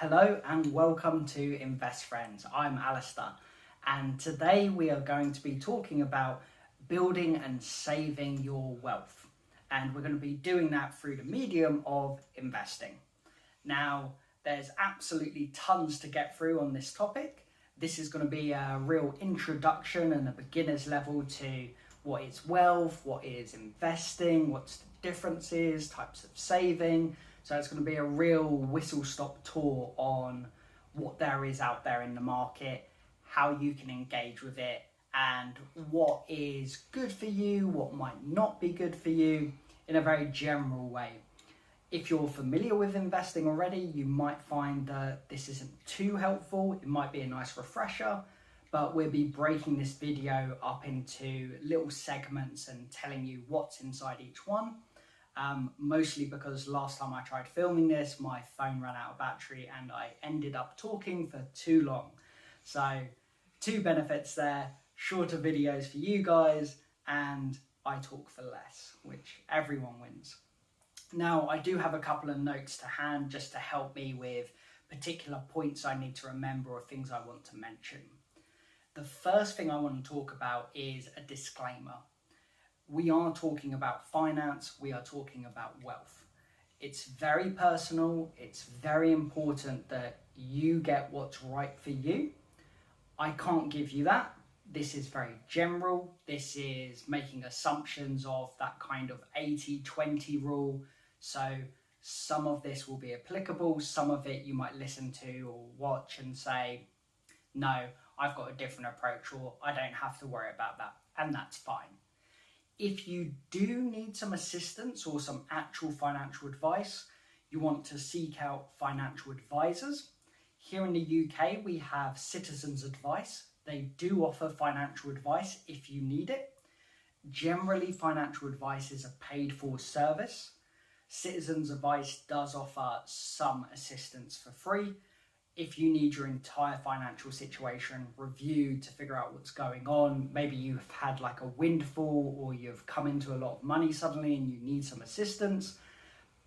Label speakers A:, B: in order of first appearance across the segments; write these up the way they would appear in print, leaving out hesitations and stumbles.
A: Hello and welcome to Invest Friends. I'm Alistair, and today we are going to be talking about building and saving your wealth. And we're going to be doing that through the medium of investing. Now, there's absolutely tons to get through on this topic. This is going to be a real introduction and a beginner's level to what is wealth, what is investing, what's the differences, types of saving. So it's going to be a real whistle-stop tour on what there is out there in the market, how you can engage with it, and what is good for you, what might not be good for you in a very general way. If you're familiar with investing already, you might find that this isn't too helpful. It might be a nice refresher, but we'll be breaking this video up into little segments and telling you what's inside each one. Mostly because last time I tried filming this, my phone ran out of battery and I ended up talking for too long. So, two benefits there: shorter videos for you guys, and I talk for less, which everyone wins. Now, I do have a couple of notes to hand just to help me with particular points I need to remember or things I want to mention. The first thing I want to talk about is a disclaimer. We are talking about finance, we are talking about wealth. It's very personal, it's very important that you get what's right for you. I can't give you that. This is very general. This is making assumptions of that kind of 80-20 rule. So some of this will be applicable, some of it you might listen to or watch and say, no, I've got a different approach, or I don't have to worry about that, and that's fine. If you do need some assistance or some actual financial advice, you want to seek out financial advisors. Here in the UK, we have Citizens Advice. They do offer financial advice if you need it. Generally, financial advice is a paid for service. Citizens Advice does offer some assistance for free. If you need your entire financial situation reviewed to figure out what's going on, maybe you've had like a windfall or you've come into a lot of money suddenly and you need some assistance,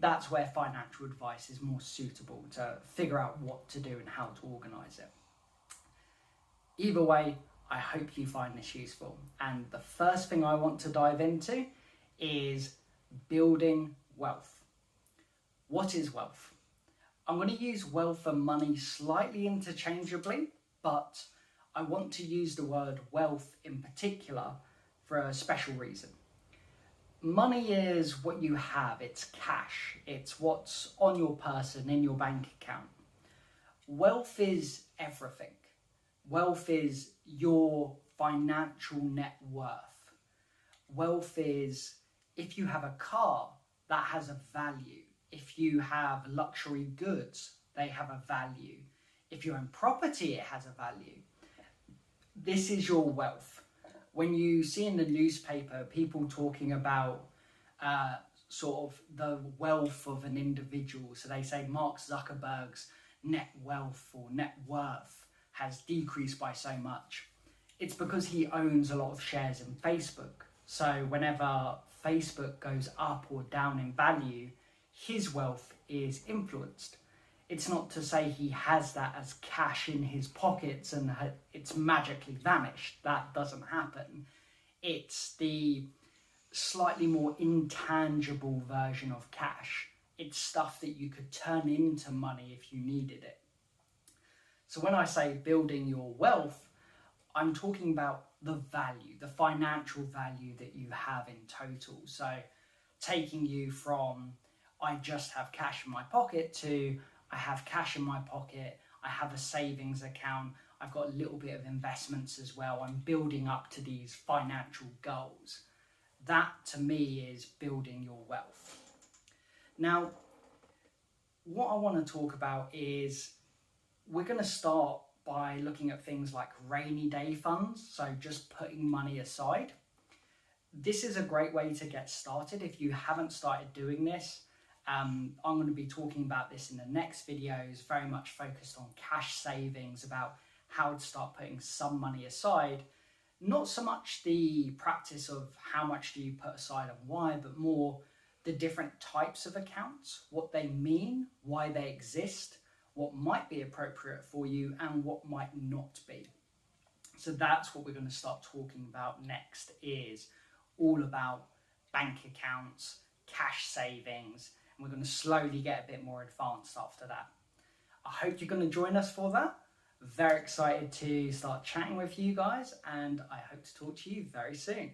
A: that's where financial advice is more suitable to figure out what to do and how to organise it. Either way, I hope you find this useful. And the first thing I want to dive into is building wealth. What is wealth? I'm going to use wealth and money slightly interchangeably, but I want to use the word wealth in particular for a special reason. Money is what you have, it's cash, it's what's on your person, in your bank account. Wealth is everything. Wealth is your financial net worth. Wealth is, if you have a car, that has a value. If you have luxury goods, they have a value. If you own property, it has a value. This is your wealth. When you see in the newspaper people talking about sort of the wealth of an individual, so they say Mark Zuckerberg's net wealth or net worth has decreased by so much. It's because he owns a lot of shares in Facebook. So whenever Facebook goes up or down in value, his wealth is influenced. It's not to say he has that as cash in his pockets and it's magically vanished. That doesn't happen. It's the slightly more intangible version of cash. It's stuff that you could turn into money if you needed it. So when I say building your wealth, I'm talking about the value, the financial value that you have in total. So taking you from I just have cash in my pocket to I have cash in my pocket, I have a savings account, I've got a little bit of investments as well, I'm building up to these financial goals. That to me is building your wealth. Now, what I want to talk about is we're going to start by looking at things like rainy day funds, so just putting money aside. This is a great way to get started if you haven't started doing this. I'm going to be talking about this in the next videos, very much focused on cash savings, about how to start putting some money aside. Not so much the practice of how much do you put aside and why, but more the different types of accounts, what they mean, why they exist, what might be appropriate for you and what might not be. So that's what we're going to start talking about next, is all about bank accounts, cash savings, and we're going to slowly get a bit more advanced after that. I hope you're going to join us for that. Very excited to start chatting with you guys, and I hope to talk to you very soon.